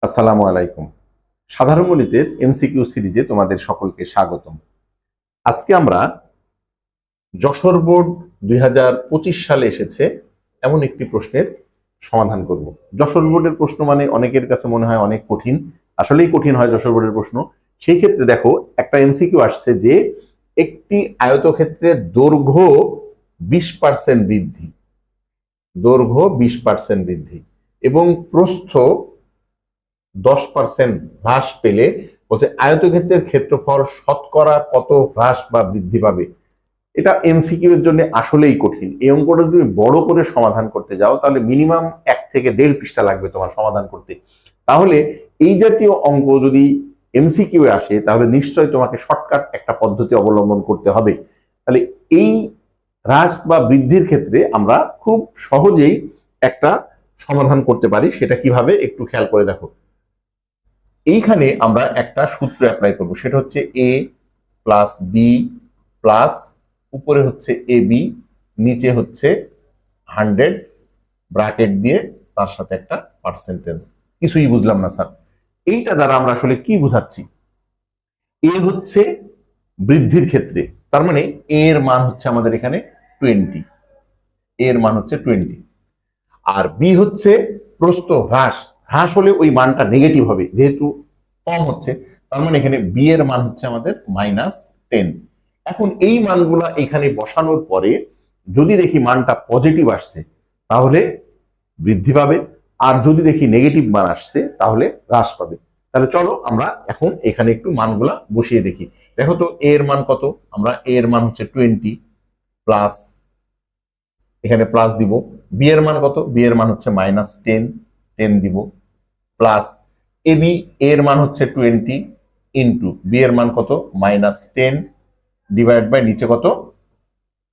আসসালামু আলাইকুম। সাধারণ গণিতের এমসিকিউ সিরিজে তোমাদের সকলকে স্বাগতম। আজকে আমরা যশোর বোর্ড 2025 সালে এসেছে এমন একটি প্রশ্নের সমাধান করব। যশোর বোর্ডের প্রশ্ন মানে অনেকের কাছে মনে হয় অনেক কঠিন, আসলেই কঠিন হয় যশোর বোর্ডের প্রশ্ন। সেই ক্ষেত্রে দেখো একটা এমসিকিউ আসছে যে একটি আয়তক্ষেত্রের দৈর্ঘ্য 20% বৃদ্ধি, দৈর্ঘ্য 20% বৃদ্ধি এবং প্রস্থ 10% হ্রাস পেলে বলছে আয়তক্ষেত্রের ক্ষেত্রফল শতকরা কত হ্রাস বা বৃদ্ধি পাবে। এটা এমসিকিউ এর জন্য আসলেই কঠিন। এই অঙ্কটা যদি বড় করে সমাধান করতে যাও তাহলে মিনিমাম 1 থেকে 1.5 পৃষ্ঠা লাগবে তোমার সমাধান করতে। তাহলে এই জাতীয় অঙ্ক যদি এমসিকিউ এ আসে তাহলে নিশ্চয়ই তোমাকে শর্টকাট একটা পদ্ধতি অবলম্বন করতে হবে। তাহলে এই হ্রাস বা বৃদ্ধির ক্ষেত্রে আমরা খুব সহজেই একটা সমাধান করতে পারি। সেটা কিভাবে একটু খেয়াল করে দেখো। এইখানে আমরা একটা সূত্র অ্যাপ্লাই করব, সেটা হচ্ছে এ প্লাস বি প্লাস উপরে হচ্ছে এ বি, নিচে হচ্ছে 100 ব্র্যাকেট দিয়ে তার সাথে একটা পার্সেন্টেজ। কিছুই বুঝলাম না স্যার, এইটা দ্বারা আমরা আসলে কি বুঝাচ্ছি? এ হচ্ছে বৃদ্ধির ক্ষেত্রে, তার মানে এর মান হচ্ছে আমাদের এখানে 20, এর মান হচ্ছে 20। আর বি হচ্ছে প্রস্থ হ্রাস, হ্রাস হলে ওই মানটা নেগেটিভ হবে, যেহেতু কম হচ্ছে তার মানে এখানে বি এর মান হচ্ছে আমাদের -10। এখন এই মানগুলা এখানে বসানোর পরে যদি দেখি মানটা পজিটিভ আসছে তাহলে বৃদ্ধি পাবে, আর যদি দেখি নেগেটিভ মান আসছে তাহলে হ্রাস পাবে। তাহলে চলো আমরা এখন এখানে একটু মানগুলা বসিয়ে দেখি। দেখো তো এর মান কত, আমরা এর মান হচ্ছে 20 প্লাস, এখানে প্লাস দিব। বি এর মান কত, বি এর মান হচ্ছে -10, 10 দিব প্লাস এ বি এর মান হচ্ছে 20 ইন্টু বি এর মান কত -10 ডিভাইড বাই নিচে কত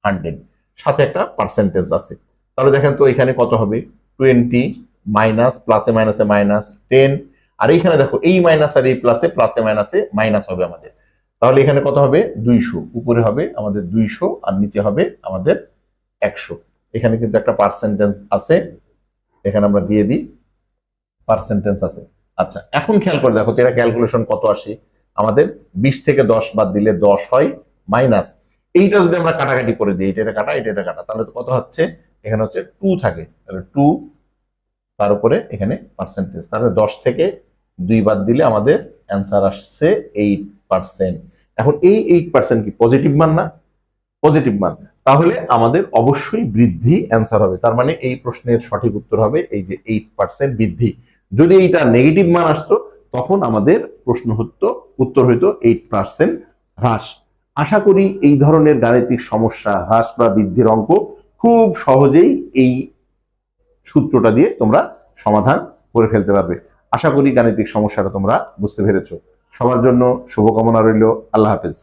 100, সাথে একটা পার্সেন্টেজ আছে। তাহলে দেখেন তো এখানে কত হবে 20 মাইনাস প্লাসে মাইনাসে -10, আর এইখানে দেখো এই মাইনাস আর এই প্লাসে প্লাসে মাইনাসে মাইনাস হবে আমাদের। তাহলে এখানে কত হবে 200, উপরে হবে আমাদের 200 আর নিচে হবে আমাদের 100। এখানে কিন্তু একটা পার্সেন্টেজ আছে, এখানে আমরা দিয়ে দিই পার্সেন্টেজ আছে। আচ্ছা এখন খেয়াল করে দেখো এটা ক্যালকুলেশন কত আসে আমাদের। 20 থেকে 10 বাদ দিলে 10 হয়, মাইনাস এইটা যদি আমরা কাটাকাটি করে দিই, এটা কাটা এটা কাটা, তাহলে কত হচ্ছে এখানে হচ্ছে 2 থাকে, তাহলে 2 তার উপরে এখানে পার্সেন্টেজ, তাহলে 10 থেকে 2 বাদ দিলে আমাদের অ্যান্সার আসছে 8%। এখন এই 8% কি পজিটিভ মান না? পজিটিভ মান, তাহলে আমাদের অবশ্যই বৃদ্ধি অ্যান্সার হবে। তার মানে এই প্রশ্নের সঠিক উত্তর হবে এই যে 8% বৃদ্ধি। যদি এইটা নেগেটিভ মান আসতো তখন আমাদের প্রশ্ন হতো, উত্তর হইতো 8% হ্রাস। আশা করি এই ধরনের গাণিতিক সমস্যা, হ্রাস বা বৃদ্ধির অঙ্ক খুব সহজেই এই সূত্রটা দিয়ে তোমরা সমাধান করে ফেলতে পারবে। আশা করি গাণিতিক সমস্যাটা তোমরা বুঝতে পেরেছো। সবার জন্য শুভকামনা রইল। আল্লাহ হাফেজ।